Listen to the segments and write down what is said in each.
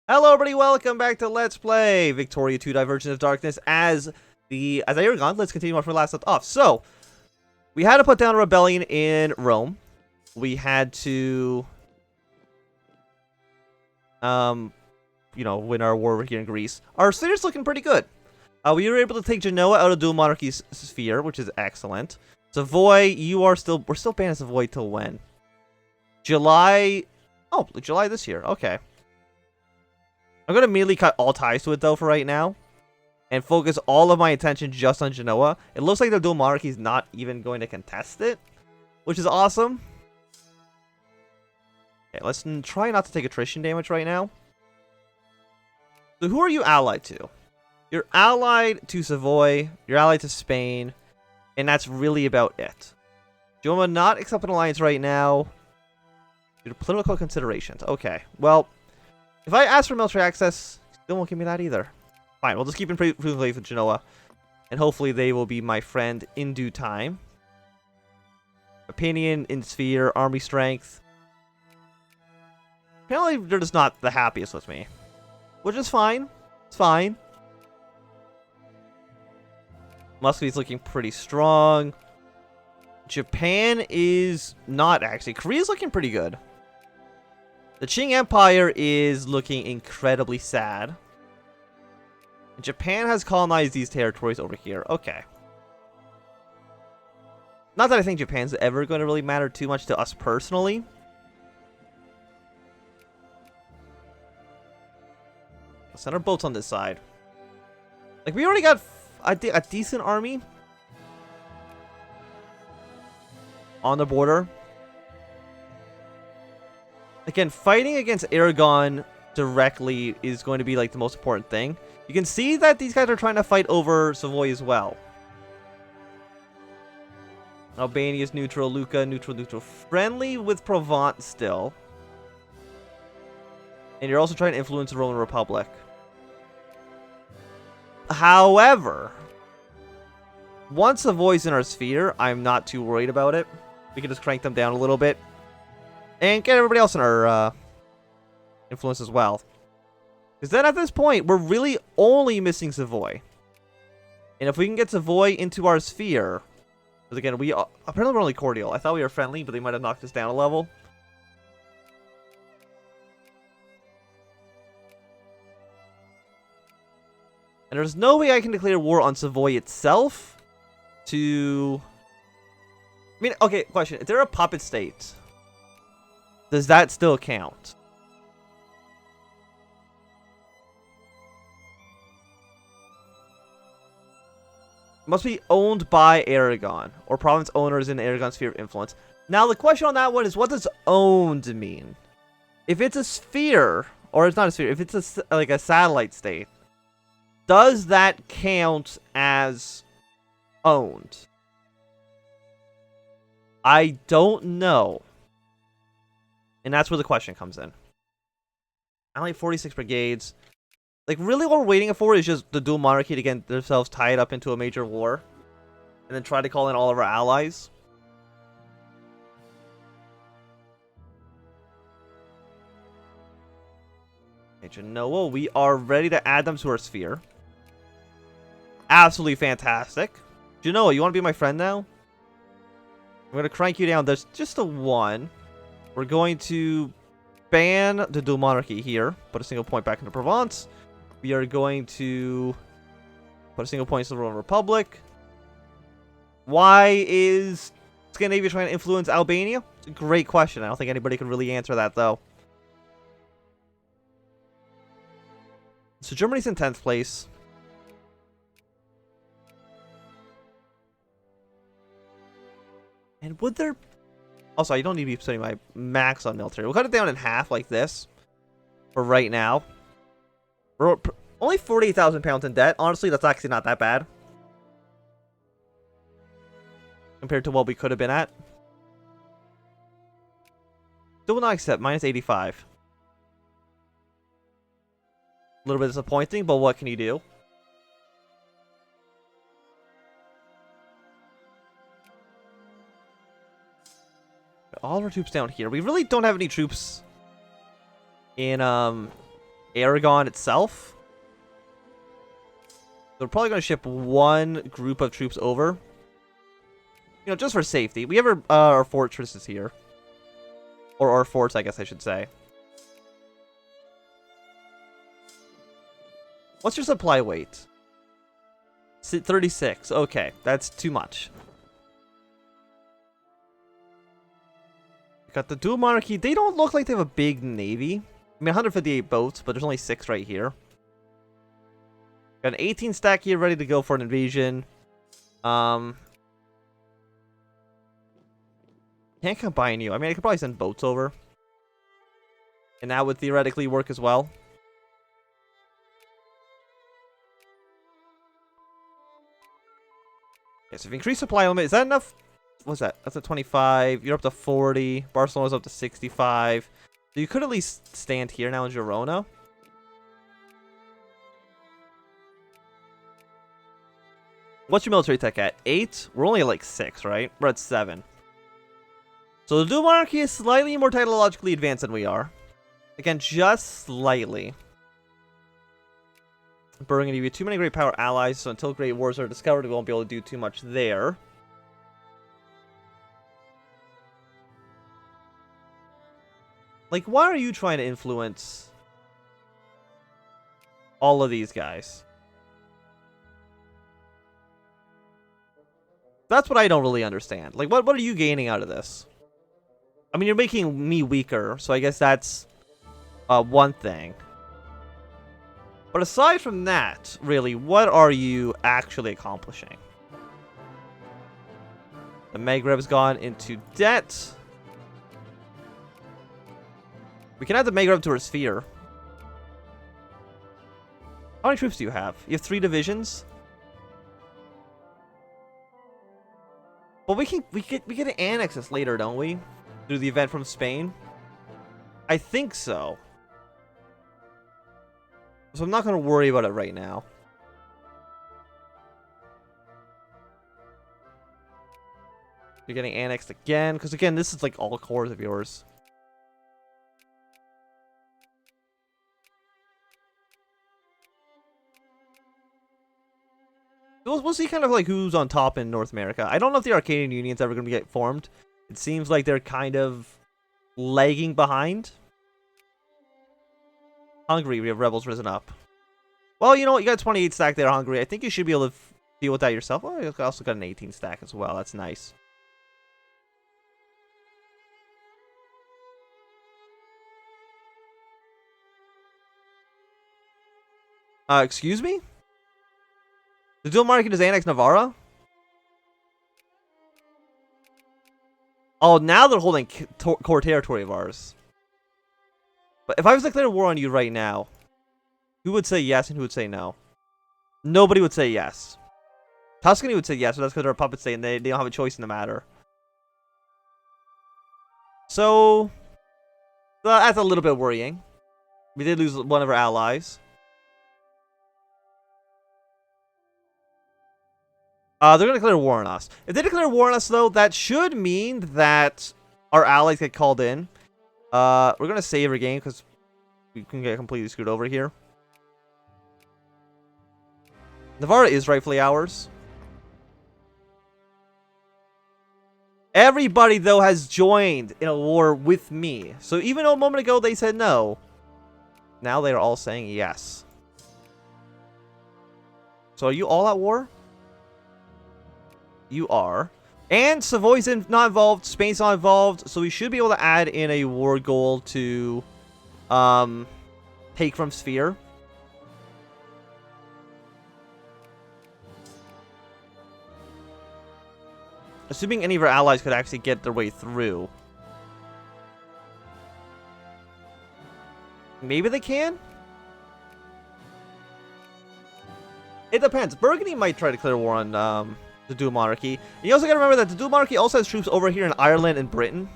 Hello everybody, welcome back to Let's Play Victoria 2 Divergence of Darkness as Aragon. Let's continue on from where we last left off. So, we had to put down a rebellion in Rome. We had to win our war here in Greece. Our city's looking pretty good. We were able to take Genoa out of dual monarchy sphere, which is excellent. Savoy, we're still banned as Savoy till when? July this year. Okay. I'm going to immediately cut all ties to it, though, for right now. And focus all of my attention just on Genoa. It looks like the dual monarchy is not even going to contest it, which is awesome. Okay, let's try not to take attrition damage right now. So who are you allied to? You're allied to Savoy, you're allied to Spain, and that's really about it. Genoa not accept an alliance right now due to political considerations. Okay, well, if I ask for military access, still won't give me that either. Fine, we'll just keep improving with Genoa. And hopefully they will be my friend in due time. Opinion, in sphere, army strength. Apparently they're just not the happiest with me. Which is fine. It's fine. Muscovy's looking pretty strong. Japan is not actually. Korea's looking pretty good. The Qing Empire is looking incredibly sad. Japan has colonized these territories over here. Okay. Not that I think Japan's ever going to really matter too much to us personally. Let's send our boats on this side. Like, we already got a decent army on the border. Again, fighting against Aragon directly is going to be like the most important thing. You can see that these guys are trying to fight over Savoy as well. Albania's neutral, Lucca neutral. Friendly with Provence still. And you're also trying to influence the Roman Republic. However, once Savoy's in our sphere, I'm not too worried about it. We can just crank them down a little bit. And get everybody else in our influence as well. Because then at this point, we're really only missing Savoy. And if we can get Savoy into our sphere... Because again, apparently we're only cordial. I thought we were friendly, but they might have knocked us down a level. And there's no way I can declare war on Savoy itself to... I mean, okay, question. If they're a puppet state... Does that still count? Must be owned by Aragon, or province owners in Aragon's sphere of influence. Now, the question on that one is, what does owned mean? If it's a sphere, or it's not a sphere, if it's like a satellite state, does that count as owned? I don't know. And that's where the question comes in. I only have 46 brigades. Like, really what we're waiting for is just the dual monarchy to get themselves tied up into a major war. And then try to call in all of our allies. Okay, Genoa, we are ready to add them to our sphere. Absolutely fantastic. Genoa, you want to be my friend now? I'm going to crank you down. There's just a 1. We're going to ban the dual monarchy here. Put a single point back into Provence. We are going to put a single point into the Roman Republic. Why is Scandinavia trying to influence Albania? It's a great question. I don't think anybody can really answer that, though. So Germany's in 10th place. And would there... Also, you don't need to be setting my max on military. We'll cut it down in half like this. For right now. We're only 48,000 pounds in debt. Honestly, that's actually not that bad. Compared to what we could have been at. Still will not accept. Minus 85. A little bit disappointing, but what can you do? All of our troops down here. We really don't have any troops in Aragon itself. They're probably going to ship one group of troops over. You know, just for safety. We have our fortresses here. Or our forts, I guess I should say. What's your supply weight? 36. Okay, that's too much. Got the dual monarchy. They don't look like they have a big navy. I mean, 158 boats, but there's only 6 right here. Got an 18 stack here ready to go for an invasion. Can't combine you. I mean, I could probably send boats over. And that would theoretically work as well. Okay, so if you increase supply limit, is that enough? What's that? That's at 25. You're up to 40. Barcelona's up to 65. So you could at least stand here now in Girona. What's your military tech at? 8? We're only at like 6, right? We're at 7. So the dual monarchy is slightly more technologically advanced than we are. Again, just slightly. Burgundy, we have too many great power allies, so until great wars are discovered, we won't be able to do too much there. Like, why are you trying to influence all of these guys? That's what I don't really understand. Like, what are you gaining out of this? I mean, you're making me weaker, so I guess that's one thing. But aside from that, really, what are you actually accomplishing? The Maghreb's gone into debt. We can add the Maghreb to our sphere. How many troops do you have? You have 3 divisions? But we get to annex this later, don't we? Through the event from Spain? I think so. So I'm not going to worry about it right now. You're getting annexed again. Because again, this is like all cores of yours. We'll see kind of like who's on top in North America. I don't know if the Arcadian Union's ever going to get formed. It seems like they're kind of lagging behind. Hungary, we have rebels risen up. Well, you know what? You got 28 stack there, Hungary. I think you should be able to deal with that yourself. Oh, you also got an 18 stack as well. That's nice. Excuse me? The dual monarchy does annex Navarra? Oh, now they're holding core territory of ours. But if I was to declare war on you right now, who would say yes and who would say no? Nobody would say yes. Tuscany would say yes, but that's because they're a puppet state and they don't have a choice in the matter. So, that's a little bit worrying. We did lose one of our allies. They're going to declare war on us. If they declare war on us, though, that should mean that our allies get called in. We're going to save our game because we can get completely screwed over here. Navarra is rightfully ours. Everybody, though, has joined in a war with me. So even though a moment ago they said no, now they are all saying yes. So are you all at war? You are. And Savoy's not involved. Spain's not involved. So we should be able to add in a war goal to take from Sphere. Assuming any of our allies could actually get their way through. Maybe they can? It depends. Burgundy might try to declare war on the dual monarchy. And you also gotta remember that the dual monarchy also has troops over here in Ireland and Britain.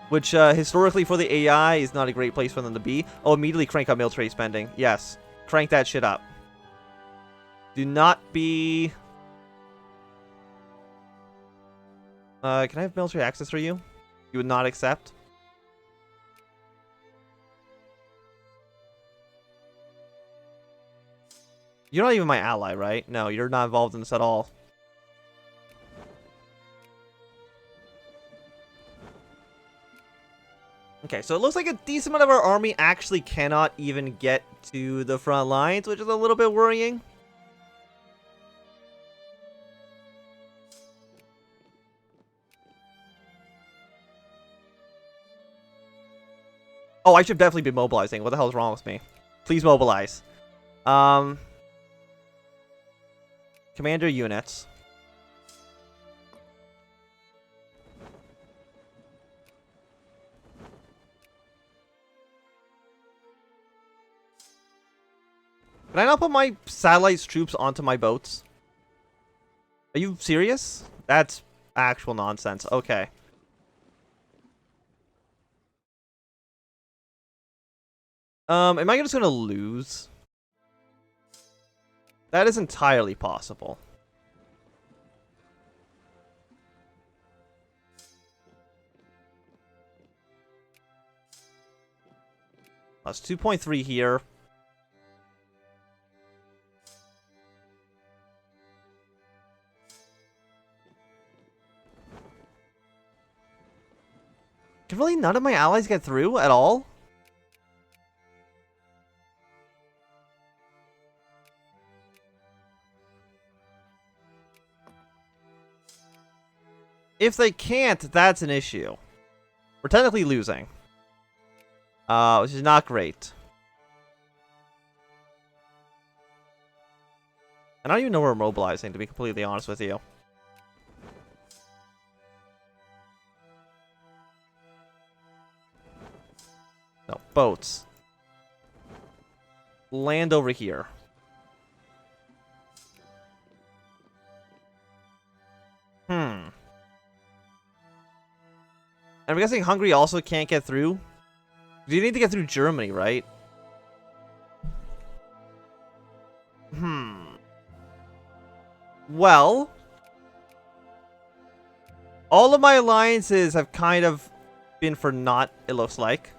Which, historically for the AI is not a great place for them to be. Oh, immediately crank up military spending. Yes. Crank that shit up. Do not be... can I have military access for you? You would not accept? You're not even my ally, right? No, you're not involved in this at all. Okay, so it looks like a decent amount of our army actually cannot even get to the front lines, which is a little bit worrying. Oh, I should definitely be mobilizing. What the hell is wrong with me? Please mobilize. Commander units. Can I not put my satellites troops onto my boats? Are you serious? That's actual nonsense. Okay. Am I just gonna lose? That is entirely possible. That's 2.3 here. Can really none of my allies get through at all? If they can't, that's an issue. We're technically losing. Which is not great. I don't even know where we're mobilizing, to be completely honest with you. No, boats. Land over here. And I'm guessing Hungary also can't get through. You need to get through Germany, right? Well, all of my alliances have kind of been for naught, it looks like.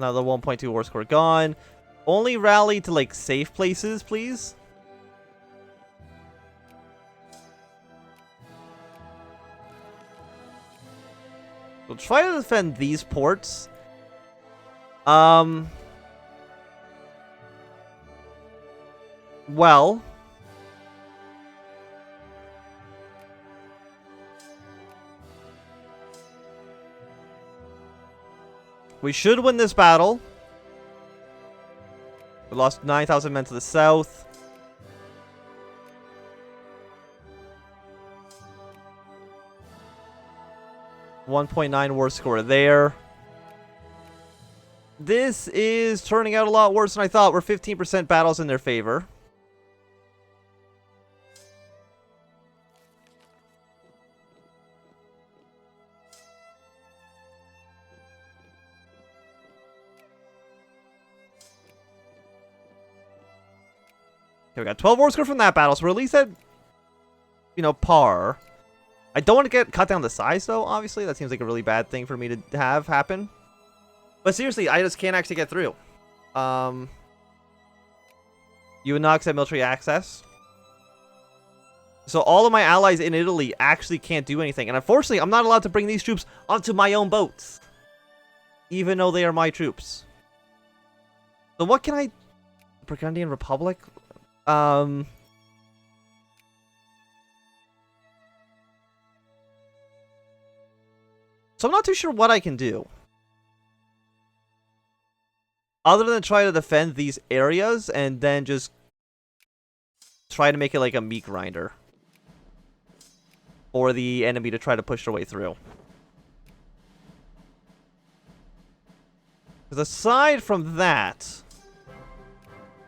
Now the 1.2 war score gone. Only rally to, like, safe places, please. We'll try to defend these ports. Well, we should win this battle. We lost 9,000 men to the south. .9 war score there. This is turning out a lot worse than I thought. We're 15% battles in their favor. Okay, we got 12 war score from that battle, so we're at least at, you know, par. I don't want to get cut down the size, though, obviously. That seems like a really bad thing for me to have happen. But seriously, I just can't actually get through. You would not accept military access. So all of my allies in Italy actually can't do anything. And unfortunately, I'm not allowed to bring these troops onto my own boats. Even though they are my troops. So what can I... Burgundian Republic? So I'm not too sure what I can do. Other than try to defend these areas and then just try to make it like a meat grinder. For the enemy to try to push their way through. Because aside from that,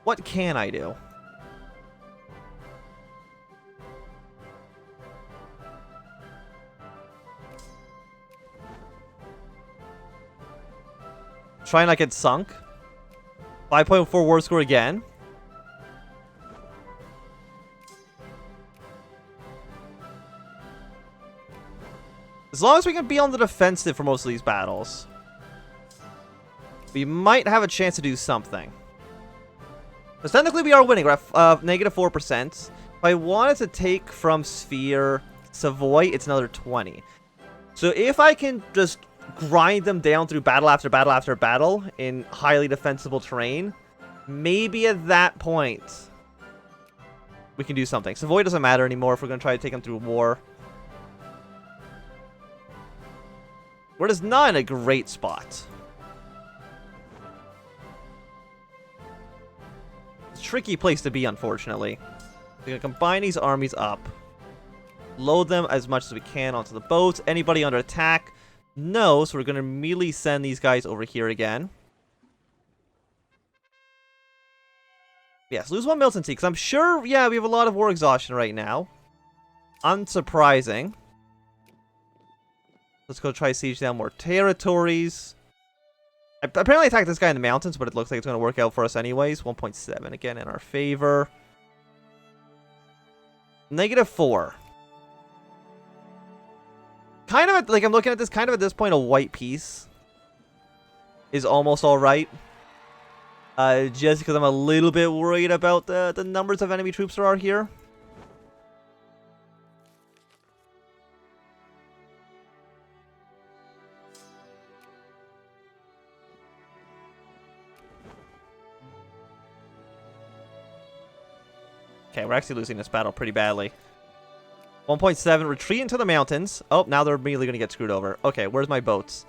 what can I do? Try not get sunk. 5.4 war score again. As long as we can be on the defensive for most of these battles, we might have a chance to do something. Because technically we are winning. We're at negative 4%. If I wanted to take from Sphere Savoy, it's another 20. So if I can just grind them down through battle after battle after battle in highly defensible terrain, maybe at that point we can do something. Savoy doesn't matter anymore if we're going to try to take them through war. We're just not in a great spot. It's a tricky place to be, unfortunately. We're going to combine these armies up. Load them as much as we can onto the boats. Anybody under attack? No, so we're going to immediately send these guys over here again. Yes, lose one militancy, because I'm sure, yeah, we have a lot of war exhaustion right now. Unsurprising. Let's go try to siege down more territories. I apparently attacked this guy in the mountains, but it looks like it's going to work out for us anyways. 1.7 again in our favor. Negative 4. Kind of, like, I'm looking at this, kind of at this point, a white piece is almost alright. Just because I'm a little bit worried about the numbers of enemy troops there are here. Okay, we're actually losing this battle pretty badly. 1.7, retreat into the mountains. Oh, now they're immediately going to get screwed over. Okay, where's my boats?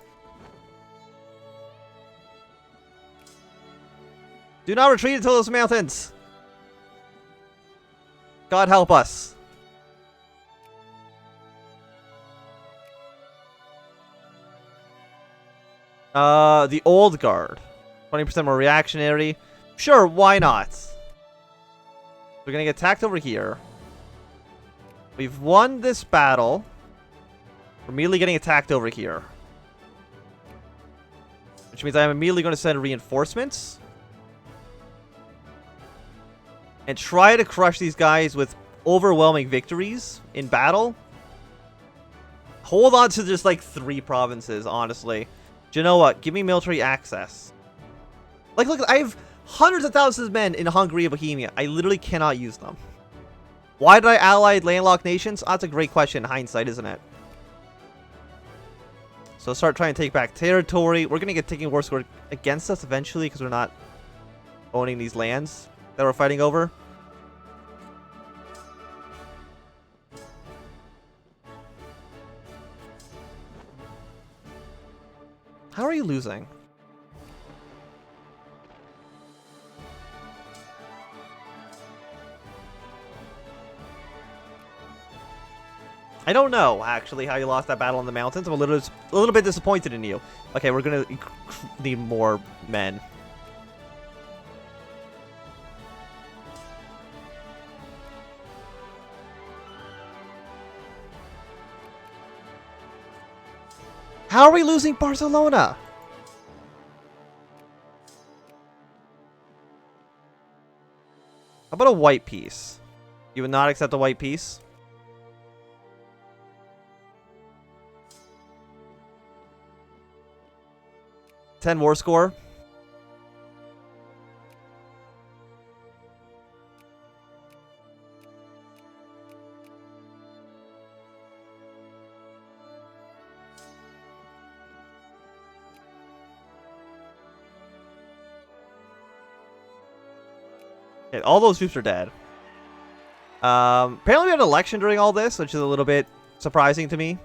Do not retreat into those mountains! God help us. The old guard. 20% more reactionary. Sure, why not? We're gonna get attacked over here. We've won this battle. We're immediately getting attacked over here. Which means I'm immediately going to send reinforcements. And try to crush these guys with overwhelming victories in battle. Hold on to just like 3 provinces, honestly. Do you know what? Give me military access. Like, look, I have hundreds of thousands of men in Hungary and Bohemia. I literally cannot use them. Why did I ally landlocked nations? Oh, that's a great question in hindsight, isn't it? So start trying to take back territory. We're going to get taking war score against us eventually because we're not owning these lands that we're fighting over. How are you losing? I don't know, actually, how you lost that battle in the mountains. I'm a little bit disappointed in you. Okay, we're gonna need more men. How are we losing Barcelona? How about a white piece? You would not accept a white piece? $10 war score. Okay, all those troops are dead. Apparently we had an election during all this, which is a little bit surprising to me.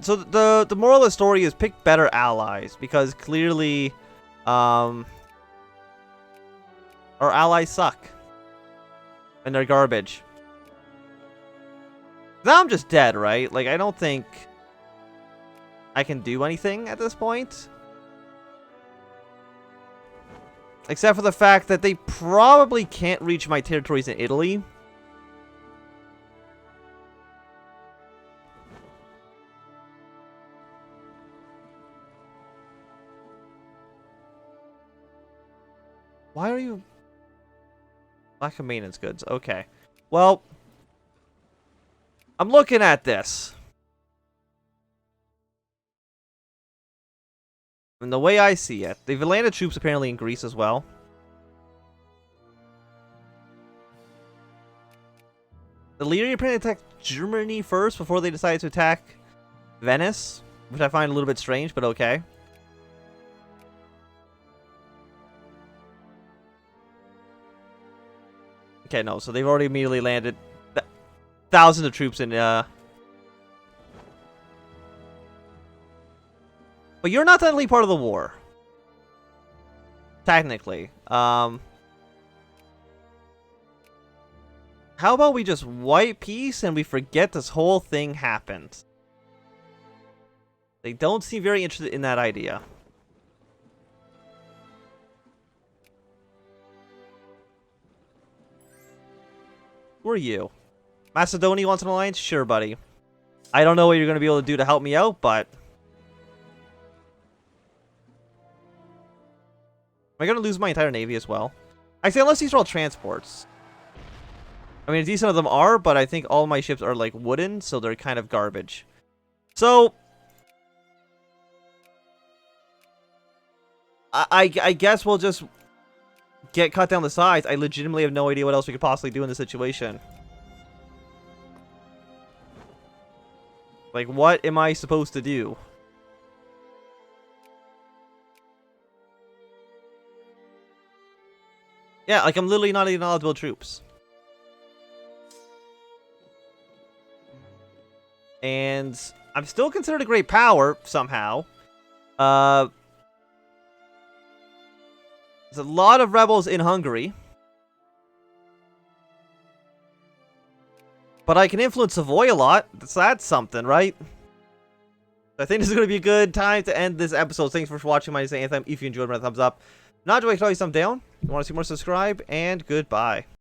So the moral of the story is pick better allies, because clearly our allies suck. And they're garbage. Now I'm just dead, right? Like, I don't think I can do anything at this point. Except for the fact that they probably can't reach my territories in Italy. Why are you... Lack of maintenance goods. Okay. Well, I'm looking at this. And the way I see it, they've landed troops apparently in Greece as well. The leader apparently attacked Germany first before they decided to attack Venice, which I find a little bit strange, but okay. Okay, no, so they've already immediately landed thousands of troops in, But you're not technically part of the war. Technically. How about we just wipe peace and we forget this whole thing happened? They don't seem very interested in that idea. Who are you? Macedonia wants an alliance? Sure, buddy. I don't know what you're going to be able to do to help me out, but... Am I going to lose my entire navy as well? I say unless these are all transports. I mean, a decent of them are, but I think all my ships are, like, wooden, so they're kind of garbage. So... I guess we'll just get cut down the sides. I legitimately have no idea what else we could possibly do in this situation. Like, what am I supposed to do? Yeah, like, I'm literally not even knowledgeable troops. And I'm still considered a great power, somehow. There's a lot of rebels in Hungary. But I can influence Savoy a lot. So that's something, right? I think this is going to be a good time to end this episode. Thanks for watching. My name is Anthem. If you enjoyed, thumbs up. Not enjoying, thumbs down. If you want to see more, subscribe. And goodbye.